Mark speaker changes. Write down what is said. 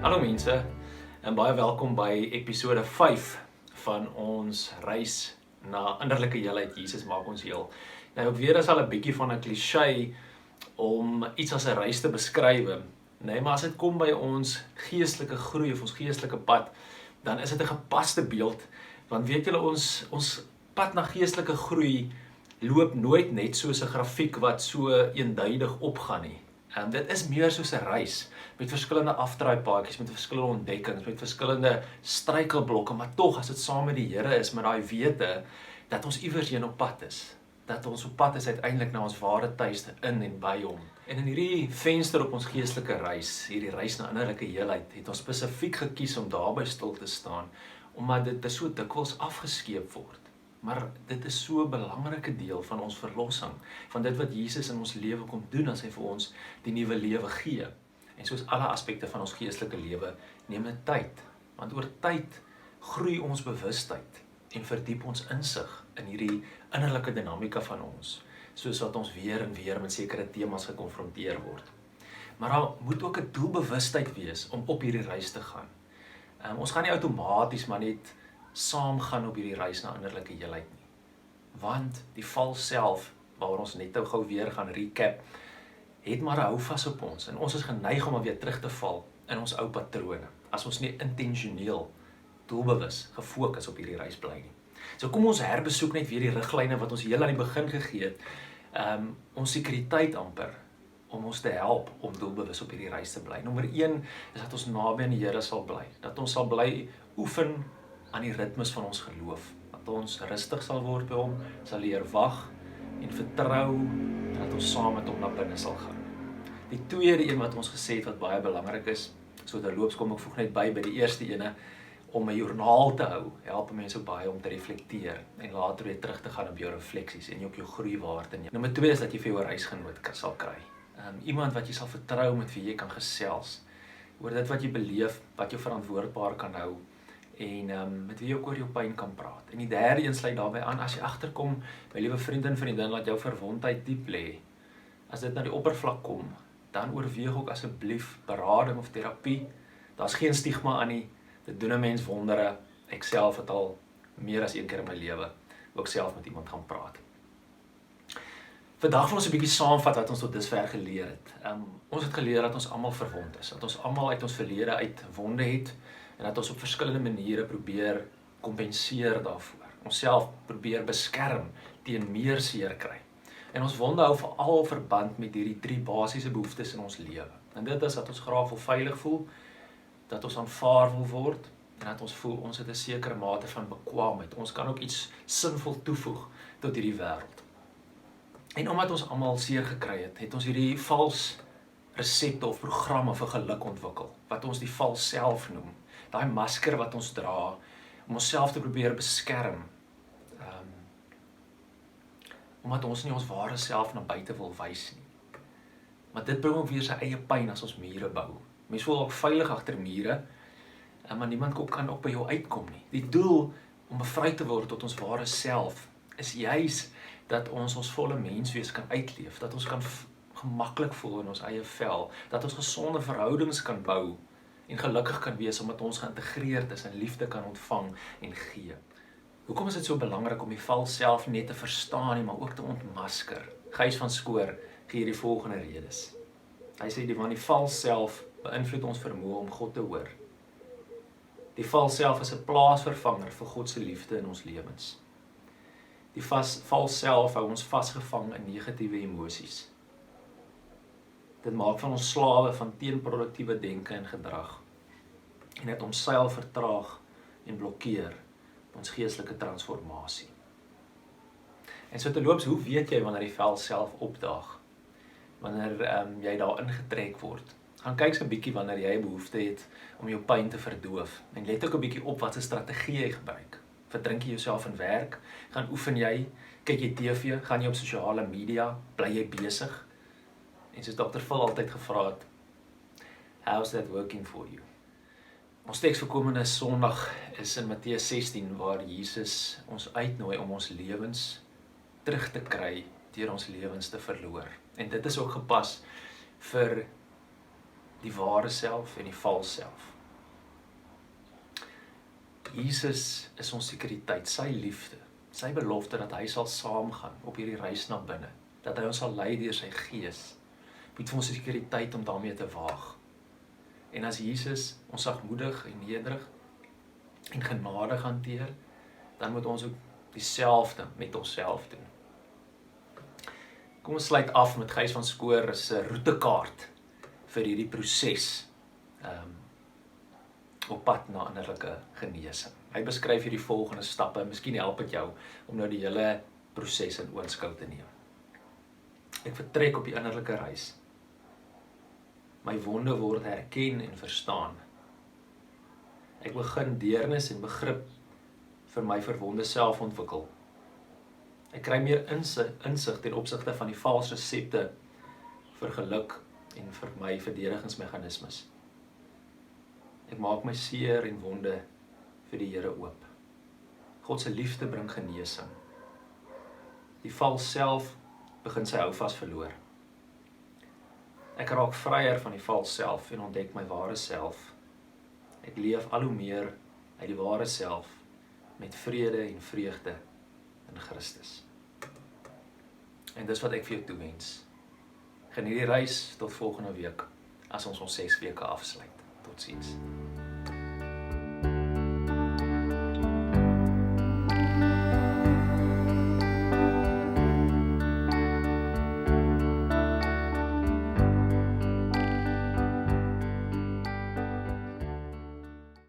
Speaker 1: Hallo mense, en baie welkom by episode 5 van ons reis na innerlike heelheid. Jesus maak ons heel. Nou weer is al 'n bietjie van 'n cliché om iets as 'n reis te beskryf. Nee, maar as dit kom by ons geestelike groei of ons geestelike pad, dan is dit 'n gepaste beeld, want weet julle ons pad na geestelike groei loop nooit net soos 'n grafiek wat so eenduidig opgaan nie. Dit is meer soos 'n reis met verskillende afdraaipaadjies, met verskillende ontdekkings, met verskillende struikelblokke, maar tog as dit saam met die Here is, met daai wete dat ons iewers heen op pad is. Dat ons op pad is uiteindelik na ons ware tuiste in en by hom. En in hierdie venster op ons geestelike reis, hierdie reis na innerlike heelheid, het ons spesifiek gekies om daarby stil te staan, omdat dit so dikwels afgeskeep word. Maar dit is so 'n belangrike deel van ons verlossing, van dit wat Jesus in ons lewe kom doen as hy vir ons die nuwe lewe gee. En soos alle aspekte van ons geestelike lewe, neem dit tyd. Want oor tyd groei ons bewustheid en verdiep ons insig in hierdie innerlike dinamika van ons, soos wat ons weer en weer met sekere temas gekonfronteer word. Maar daar moet ook 'n doelbewustheid wees om op hierdie reis te gaan. Ons gaan nie outomaties maar net saam gaan op hierdie reis na innerlike heelheid nie. Want die val self, waar ons net nou gou weer gaan recap, het maar 'n houvas op ons en ons is geneig om weer terug te val in ons ou patrone, as ons nie intentioneel, doelbewus, gefokus op hierdie reis bly nie. So kom ons herbesoek net weer die riglyne wat ons heel aan die begin gegee het, ons sekuriteit amper, om ons te help om doelbewus op hierdie reis te bly. Nommer 1 is dat ons naby aan die Here sal bly, dat ons sal bly oefen aan die ritmes van ons geloof, dat ons rustig sal word by hom, sal leer wag en vertrou, en dat ons saam met hom na binne sal gaan. Die tweede een wat ons gesê het wat baie belangrik is, so terloops kom ek voeg net by die eerste ene, om 'n joernaal te hou, help mense ook baie om te reflekteer, en later weer terug te gaan op jou refleksies, en op jou groeiwaarde. Nommer 2 is dat jy vir jou reisgenoot sal kry. Iemand wat jy sal vertrou, met wie jy kan gesels, oor dit wat jy beleef, wat jou verantwoordbaar kan hou, en met wie jy ook oor jou pyn kan praat. En die derde een sluit daarbey aan, as jy agterkom, my liewe vriend en vriendin, laat jou verwondheid diep lê. As dit na die oppervlak kom, dan oorweeg ook asseblief berading of terapie. Daar's geen stigma aan nie, dit doen 'n mens wondere. Ek self het al meer as een keer in my lewe ook self met iemand gaan praat. Vandag wil ons 'n bietjie saamvat wat ons tot dusver geleer het. Ons het geleer dat ons almal verwond is, dat ons almal uit ons verlede uit wonde het, en dat ons op verskillende maniere probeer kompenseer daarvoor. Onsself probeer beskerm teen meer seer kry. En ons wonde hou veral verband met hierdie 3 basiese behoeftes in ons lewe. En dit is dat ons graag wil veilig voel, dat ons aanvaar wil word, en dat ons voel ons het 'n sekere mate van bekwaamheid. Ons kan ook iets sinvol toevoeg tot hierdie wêreld. En omdat ons almal seer gekry het, het ons hierdie vals resepte of programme vir geluk ontwikkel, wat ons die val self noem. Daai masker wat ons dra, om onsself te probeer beskerm, omdat ons nie ons ware self na buite wil wys nie. Maar dit bring ook weer sy eie pyn as ons mure bou. Mens voel ook veilig agter mure, maar niemand kan ook by jou uitkom nie. Die doel om bevry te word tot ons ware self, is juis dat ons volle menswees kan uitleef, dat ons kan gemaklik voel in ons eie vel, dat ons gesonde verhoudings kan bou, en gelukkig kan wees, omdat ons geïntegreerd is en liefde kan ontvang en gee. Hoekom is dit so belangrik om die val self nie net te verstaan nie, maar ook te ontmasker? Gys van Skoor gee die volgende redes. Hy sê die val self beïnvloed ons vermoë om God te hoor. Die val self is 'n plaasvervanger vir God se liefde in ons lewens. Die val self hou ons vasgevang in negatiewe emosies. Dit maak van ons slawe van teenproduktiewe denke en gedrag, en dit omseil vertraag en blokkeer ons geestelike transformasie. En so terloops, hoe weet jy wanneer die val self opdaag? Wanneer jy daar ingetrek word? Gaan kyk so 'n bietjie wanneer jy 'n behoefte het om jou pyn te verdoof, en let ook 'n bietjie op wat 'n strategie jy gebruik. Verdrink jy jouself in werk? Gaan oefen jy? Kyk jy TV? Gaan jy op sosiale media? Bly jy besig? En soos Dr. Phil altyd gevra het, how's that working for you? Ons teks vir komende Sondag is in Matteus 16, waar Jesus ons uitnooi om ons lewens terug te kry, deur ons lewens te verloor. En dit is ook gepas vir die ware self en die vals self. Jesus is ons sekuriteit, sy liefde, sy belofte dat hy sal saamgaan op hierdie reis na binne, dat hy ons sal lei deur sy gees, bied vir ons die sekuriteit om daarmee te waag. En as Jesus ons sagmoedig en nederig en genadig hanteer, dan moet ons ook dieselfde met onsself doen. Kom ons sluit af met Gys van Schoor se roetekaart vir hierdie proses op pad na innerlike genesing. Hy beskryf hierdie volgende stappe, miskien help dit jou om nou die hele proses in oënskou te neem. Ek vertrek op die innerlike reis. My wonde word herken en verstaan. Ek begin deernis en begrip vir my verwonde self ontwikkel. Ek kry meer insig ten opsigte van die vals resepte vir geluk en vir my verdedigingsmeganismes. Ek maak my seer en wonde vir die Here oop. God se liefde bring genesing. Die vals self begin sy houvas verloor. Ek raak vryer van die vals self en ontdek my ware self. Ek leef al hoe meer uit die ware self met vrede en vreugde in Christus. En dis wat ek vir jou toewens. Geniet die reis tot volgende week as ons 6 weke afsluit. Totsiens.